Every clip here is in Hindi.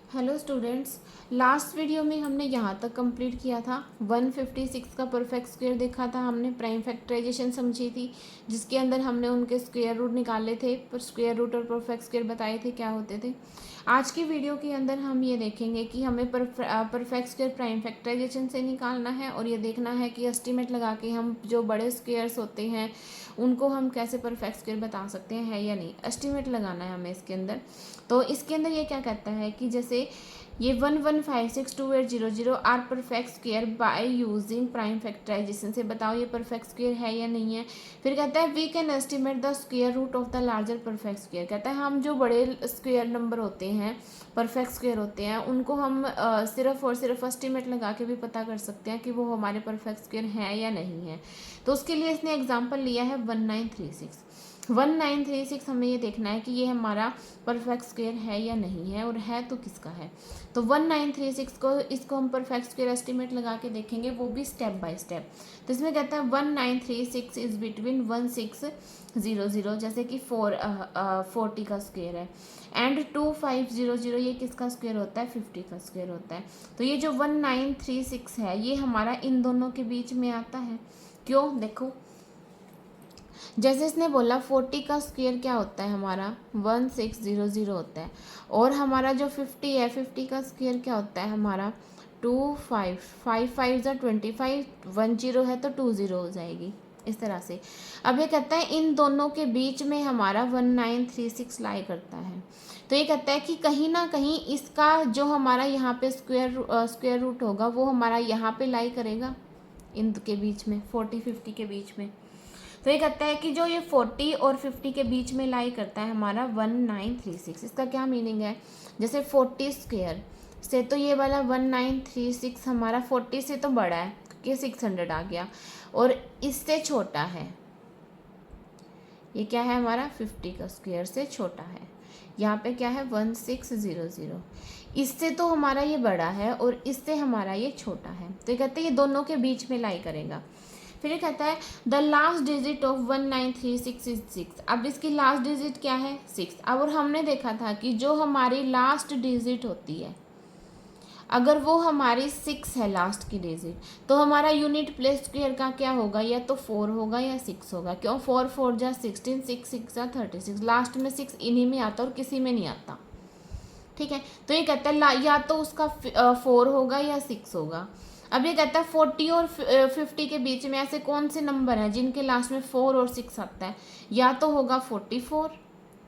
हेलो स्टूडेंट्स, लास्ट वीडियो में हमने यहाँ तक कंप्लीट किया था। 156 का परफेक्ट स्क्वायर देखा था हमने, प्राइम फैक्टराइजेशन समझी थी, जिसके अंदर हमने उनके स्क्वायर रूट निकाले थे, पर स्क्वायर रूट और परफेक्ट स्क्वायर बताए थे क्या होते थे। आज की वीडियो के अंदर हम ये देखेंगे कि हमें परफेक्ट स्क्वायर प्राइम फैक्टराइजेशन से निकालना है और ये देखना है कि एस्टिमेट लगा के हम जो बड़े स्क्वायर्स होते हैं उनको हम कैसे परफेक्ट स्क्वायर बता सकते हैं है या नहीं। एस्टिमेट लगाना है हमें इसके अंदर। तो इसके अंदर ये क्या कहता है कि जैसे ये 1156280 are perfect square by using prime factorisation से बताओ ये परफेक्ट स्क्वायर है या नहीं है। फिर कहता है we can estimate the square root of the larger perfect square. कहता है हम जो बड़े स्क्वायर नंबर होते हैं, परफेक्ट स्क्वायर होते हैं, उनको हम सिर्फ और सिर्फ एस्टिमेट लगा के भी पता कर सकते हैं कि वो हमारे परफेक्ट स्क्वायर हैं या नहीं है। तो उसके लिए इसने एग्जाम्पल लिया है 1936। 1936 हमें ये देखना है कि ये हमारा परफेक्ट स्क्वायर है या नहीं है, और है तो किसका है। तो 1936 को इसको हम परफेक्ट स्क्वायर एस्टिमेट लगा के देखेंगे, वो भी स्टेप बाय स्टेप। तो इसमें कहता है 1936 इज बिटवीन 1600, जैसे कि 40 का स्क्वायर है, एंड 2500 ये किसका स्क्वायर होता है, 50 का स्क्वायर होता है। तो ये जो 1936 है ये हमारा इन दोनों के बीच में आता है। क्यों, देखो जैसे इसने बोला 40 का स्क्वायर क्या होता है हमारा 1600 होता है, और हमारा जो 50 है 50 का स्क्वायर क्या होता है हमारा 25, 5 ज़ा 25, 10 है तो 20 हो जाएगी इस तरह से। अब ये कहता है इन दोनों के बीच में हमारा 1936 लाई करता है। तो ये कहता है कि कहीं ना कहीं इसका जो हमारा यहाँ पे स्क्वायर रूट होगा वो हमारा यहाँ पे लाई करेगा, इन के बीच में 40-50 के बीच में। तो ये कहता है कि जो ये 40 और 50 के बीच में लाई करता है हमारा 1936। इसका क्या मीनिंग है, जैसे 40 स्क्वायर से तो ये वाला 1936 हमारा 40 से तो बड़ा है क्योंकि 600 आ गया, और इससे छोटा है, ये क्या है हमारा 50 का स्क्वायर से छोटा है। यहाँ पे क्या है 1600, इससे तो हमारा ये बड़ा है और इससे हमारा ये छोटा है। तो ये कहते हैं ये दोनों के बीच में लाई करेगा। फिर ये कहता है the last digit of 1936 is 6। अब इसकी लास्ट डिजिट क्या है 6। अब और हमने देखा था कि जो हमारी लास्ट डिजिट होती है अगर वो हमारी 6 है लास्ट की डिजिट, तो हमारा यूनिट प्लेस स्क्वायर का क्या होगा, या तो 4 होगा या 6 होगा। क्यों, 4 4 जा 16, 6 6 जा 36, लास्ट में 6 इन्हीं में आता और किसी में नहीं आता। ठीक है, तो ये कहता है या तो उसका 4 होगा या 6 होगा। अब ये कहता है 40 और 50 के बीच में ऐसे कौन से नंबर हैं जिनके लास्ट में 4 और 6 आता है, या तो होगा 44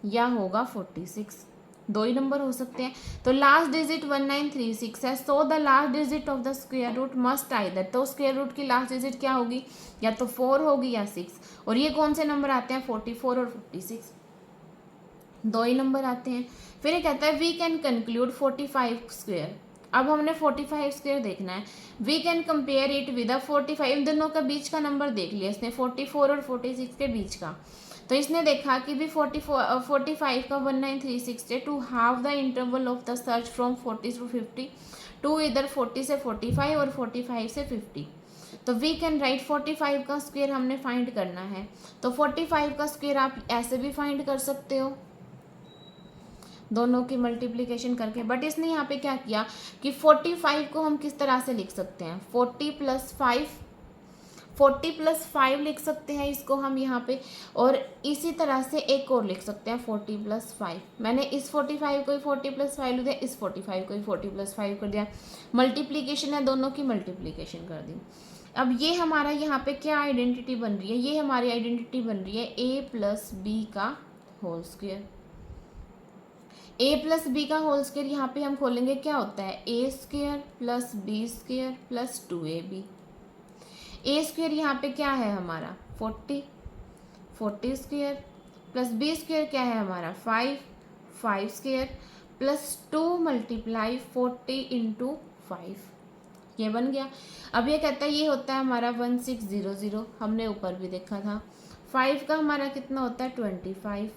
या होगा 46, दो ही नंबर हो सकते हैं। तो लास्ट डिजिट 1936 है, so the last digit of the square root must either, तो स्क्वायर रूट की लास्ट डिजिट क्या होगी, या तो 4 होगी या 6। और ये कौन से नंबर आते हैं 44 और 46, दो ही नंबर आते हैं। फिर ये कहता है वी कैन कंक्लूड 45 स्क्वायर। अब हमने 45 स्क्वायर देखना है। We can compare it with 45, इन दोनों का बीच का नंबर देख लिया इसने, 44 और 46 के बीच का। तो इसने देखा कि भी 45 का 1936 से to half the interval of the search from 40 to 50, टू इधर 40 से 45 और 45 से 50। तो वी कैन राइट 45 का स्क्वायर हमने फाइंड करना है। तो 45 का स्क्वायर आप ऐसे भी फाइंड कर सकते हो दोनों की मल्टीप्लिकेशन करके, बट इसने यहाँ पे क्या किया कि 45 को हम किस तरह से लिख सकते हैं, 40 प्लस 5 लिख सकते हैं इसको हम यहाँ पे, और इसी तरह से एक और लिख सकते हैं 40 प्लस 5। मैंने इस 45 को ही 40 प्लस 5 लिख दिया, इस 45 को ही 40 प्लस 5 कर दिया, मल्टीप्लिकेशन है दोनों की मल्टीप्लिकेशन कर दी। अब ये हमारा यहाँ पे क्या आइडेंटिटी बन रही है, ये हमारी आइडेंटिटी बन रही है ए प्लस बी का whole square. A plus B का होल स्क्वायर यहाँ पे हम खोलेंगे क्या होता है A square plus B square plus 2ab। A square यहाँ पे क्या है हमारा 40 स्क्वायर, प्लस बी स्क्वायर क्या है हमारा 5 स्क्वायर, प्लस 2 मल्टीप्लाई 40 इंटू 5, ये बन गया। अब ये कहता है ये होता है हमारा 1600, हमने ऊपर भी देखा था। 5 का हमारा कितना होता है 25,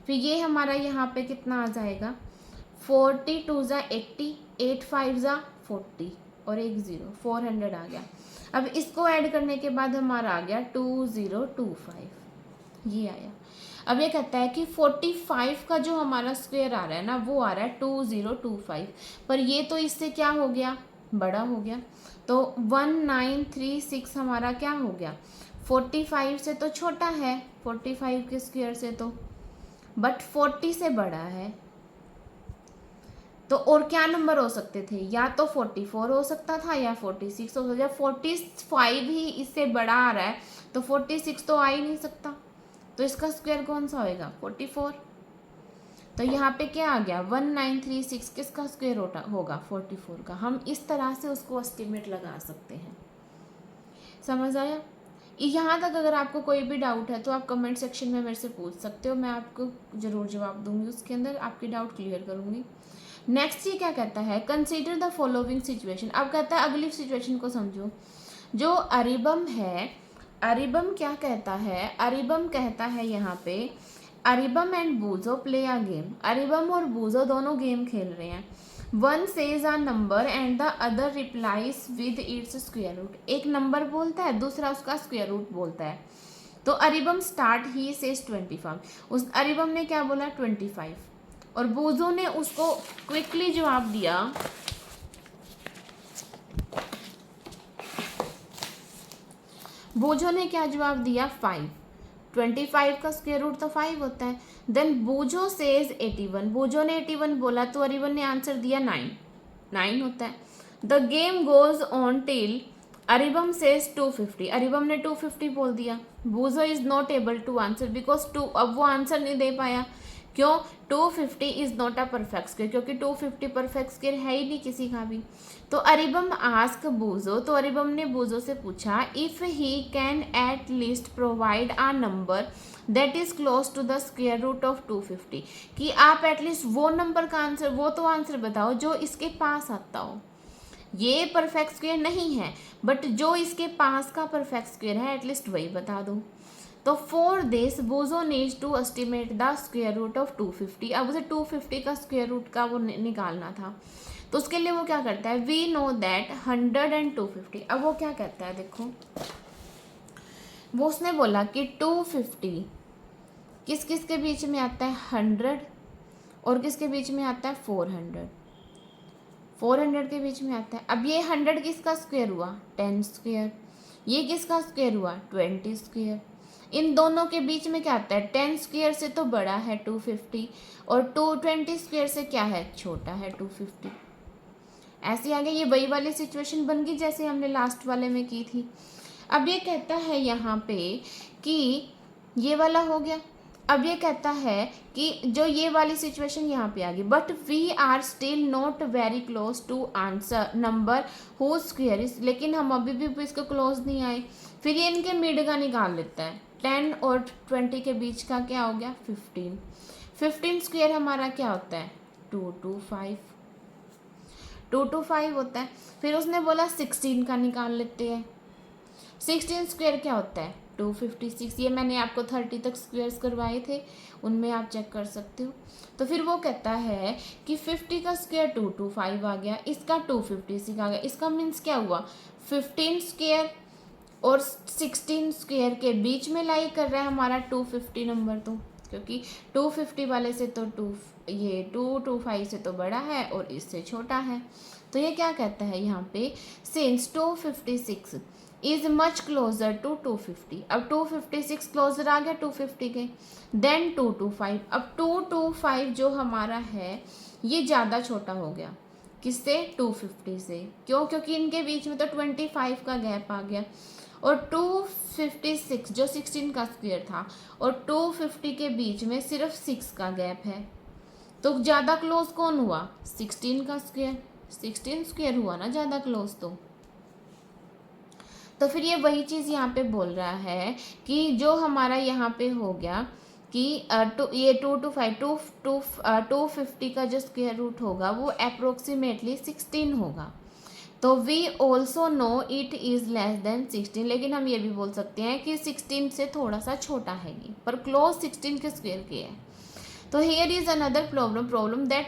फिर ये हमारा यहाँ पे कितना आ जाएगा 42 ज़ा 80, 8 5 ज़ा 40 और एक 0, 400 आ गया। अब इसको ऐड करने के बाद हमारा आ गया 2025, ये आया। अब ये कहता है कि 45 का जो हमारा स्क्वायर आ रहा है ना वो आ रहा है 2025, पर ये तो इससे क्या हो गया, बड़ा हो गया। तो 1936 हमारा क्या हो गया, 45 से तो छोटा है, 45 के स्क्वायर से तो, बट 40 से बड़ा है। तो और क्या नंबर हो सकते थे, या तो 44 हो सकता था या 46 हो सकता। जब 45 ही इससे बड़ा आ रहा है तो 46 तो आ ही नहीं सकता, तो इसका स्क्वायर कौन सा होएगा, 44। तो यहाँ पे क्या आ गया, 1936 किसका स्क्वायर होगा, 44 का। हम इस तरह से उसको एस्टिमेट लगा सकते हैं। समझ आया। यहाँ तक अगर आपको कोई भी डाउट है तो आप कमेंट सेक्शन में मेरे से पूछ सकते हो, मैं आपको ज़रूर जवाब दूंगी, उसके अंदर आपकी डाउट क्लियर करूंगी। नेक्स्ट ये क्या कहता है, कंसीडर द फॉलोइंग सिचुएशन। अब कहता है अगली सिचुएशन को समझो। जो अरिबम है, अरिबम क्या कहता है, अरिबम कहता है यहाँ पे, Aribam and Bujo play a game. Aribam और बूजो दोनों गेम खेल रहे हैं। One says a number and the other replies with its square root. एक नंबर बोलता है, दूसरा उसका स्क्वायर रूट बोलता है। तो अरिबम स्टार्ट ही सेज 25, उस अरिबम ने क्या बोला 25, और बूजो ने उसको क्विकली जवाब दिया, बूजो ने क्या जवाब दिया 5। 25 का स्क्वायर रूट तो 5 होता है। देन बूजो सेज 81, बूजो ने 81 बोला तो अरिबन ने आंसर दिया 9 होता है। The game goes on till Aribam says 250, Aribam ने 250 बोल दिया। Boojo is not able to answer because 2, अब वो आंसर नहीं दे पाया, क्यों, 250 is not a perfect square, क्योंकि 250 परफेक्ट स्क्वायर है ही नहीं किसी का भी। तो अरिबम आस्क बूजो, तो अरिबम ने बूजो से पूछा, if he can at least provide a number that is close to the square root of 250, कि आप एटलीस्ट वो नंबर का आंसर, वो तो आंसर बताओ जो इसके पास आता हो। ये परफेक्ट स्क्वायर नहीं है, बट जो इसके पास का परफेक्ट स्क्वायर है एटलीस्ट वही बता दो। तो for this Bujo needs to estimate the square root of 250। अब उसे 250 का स्क्वायर रूट का वो निकालना था, तो उसके लिए वो क्या करता है, वी नो दैट 100 एंड 250। अब वो क्या कहता है, देखो वो उसने बोला कि 250 किस किस के बीच में आता है, 100, और किसके बीच में आता है 400, 400 के बीच में आता है। अब ये 100 किसका स्क्वायर हुआ, 10 स्क्वायर, ये किसका स्क्वायर हुआ, 20 स्क्वायर। इन दोनों के बीच में क्या आता है, 10 स्क्वायर से तो बड़ा है 250, और 220 स्क्वायर से क्या है, छोटा है 250। ऐसे आगे ये वही वाली सिचुएशन बन गई जैसे हमने लास्ट वाले में की थी। अब ये कहता है यहाँ पे कि ये वाला हो गया। अब ये कहता है कि जो ये वाली सिचुएशन यहाँ पे आ गई, but we are still not very close to answer number who square is, लेकिन हम अभी भी इसको क्लोज नहीं आए। फिर ये इनके मिड का निकाल लेता है, 10 और 20 के बीच का क्या हो गया, 15। 15 स्क्वायर हमारा क्या होता है, 225, 225 होता है। फिर उसने बोला 16 का निकाल लेते हैं, 16 स्क्वायर क्या होता है, 256। ये मैंने आपको 30 तक स्क्वायर्स करवाए थे, उनमें आप चेक कर सकते हो। तो फिर वो कहता है कि 50 का स्क्वायर 225 आ गया, इसका 256 आ गया। इसका मीन्स क्या हुआ, 15 स्क्वायर और 16 स्क्वायर के बीच में लाई कर रहा है हमारा 250 नंबर, तो क्योंकि 250 वाले से तो 225 से तो बड़ा है और इससे छोटा है। तो ये क्या कहता है यहाँ पे, since 256 is much closer to 250। अब 256 क्लोजर आ गया 250 के, देन 225। अब 225 जो हमारा है ये ज़्यादा छोटा हो गया, किससे, 250 से। क्यों, क्योंकि इनके बीच में तो 25 का गैप आ गया, और 256 जो 16 का स्क्वायर था और 250 के बीच में सिर्फ 6 का गैप है, तो ज़्यादा क्लोज कौन हुआ, 16 का स्क्वायर, 16 स्क्वायर हुआ ना ज़्यादा क्लोज। तो फिर ये वही चीज़ यहाँ पे बोल रहा है कि जो हमारा यहाँ पे हो गया कि ये 250 का जो स्क्वायर रूट होगा वो अप्रोक्सीमेटली 16 होगा। तो we also know it is less than 16, लेकिन हम ये भी बोल सकते हैं कि 16 से थोड़ा सा छोटा है ये, पर क्लोज 16 के स्क्वायर के है। तो here is another problem that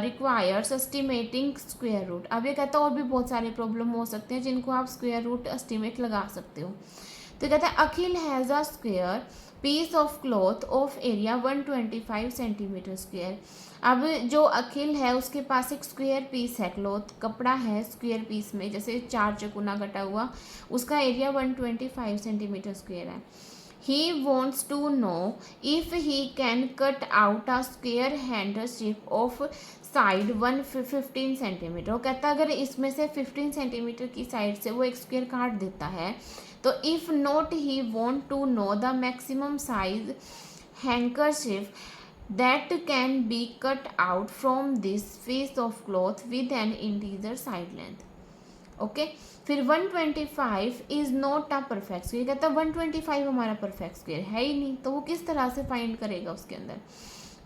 requires estimating square root. अब ये कहता है और भी बहुत सारे प्रॉब्लम हो सकते हैं जिनको आप स्क्वायर रूट एस्टिमेट लगा सकते हो। तो कहता है Akhil has a square piece of cloth of area 125 centimetre square. अब जो अखिल है उसके पास एक स्क्वायर पीस है, क्लॉथ कपड़ा है स्क्वायर पीस में, जैसे 4 चकुना कटा हुआ, उसका एरिया 125 सेंटीमीटर स्क्वेयर है। He wants to know if he can cut out a square handkerchief of side 115 centimetre. वो कहता है अगर इसमें से 15 सेंटीमीटर की साइड से वो एक स्क्वायर काट देता है तो if not he want to know the maximum size handkerchief that can be cut out from this piece of cloth with an integer side length. Okay फिर 125 is not a perfect square. कहता है 125 हमारा परफेक्ट स्क्वायर है ही नहीं, तो वो किस तरह से फाइंड करेगा उसके अंदर।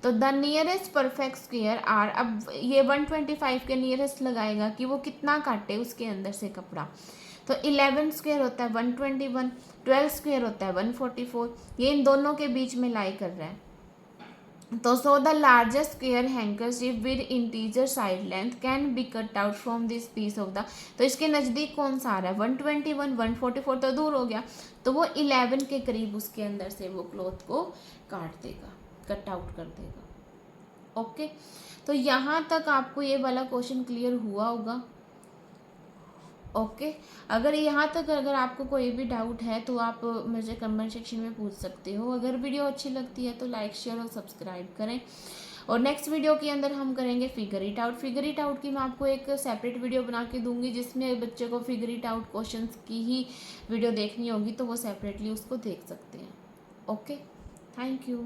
तो the nearest perfect square are, अब ये 125 के नियरेस्ट लगाएगा कि वो कितना काटे उसके अंदर से कपड़ा। तो 11 स्क्वायर होता है 121, 12 स्क्वायर होता है 144, ये इन दोनों के बीच में लाई कर रहा है। तो so the largest square handkerchief with integer side length can be cut out from this piece of the, तो इसके नज़दीक कौन सा आ रहा है 121, 144 तो दूर हो गया, तो वो 11 के करीब उसके अंदर से वो क्लॉथ को काट देगा, कट आउट कर देगा। ओके तो यहाँ तक आपको ये वाला क्वेश्चन क्लियर हुआ होगा। ओके अगर यहाँ तक अगर आपको कोई भी डाउट है तो आप मुझे कमेंट सेक्शन में पूछ सकते हो। अगर वीडियो अच्छी लगती है तो लाइक शेयर और सब्सक्राइब करें। और नेक्स्ट वीडियो के अंदर हम करेंगे figure it out. Figure it out की मैं आपको एक सेपरेट वीडियो बना के दूंगी जिसमें बच्चे को फिगर इट आउट क्वेश्चंस की ही वीडियो देखनी होगी, तो वो सेपरेटली उसको देख सकते हैं। Okay thank you.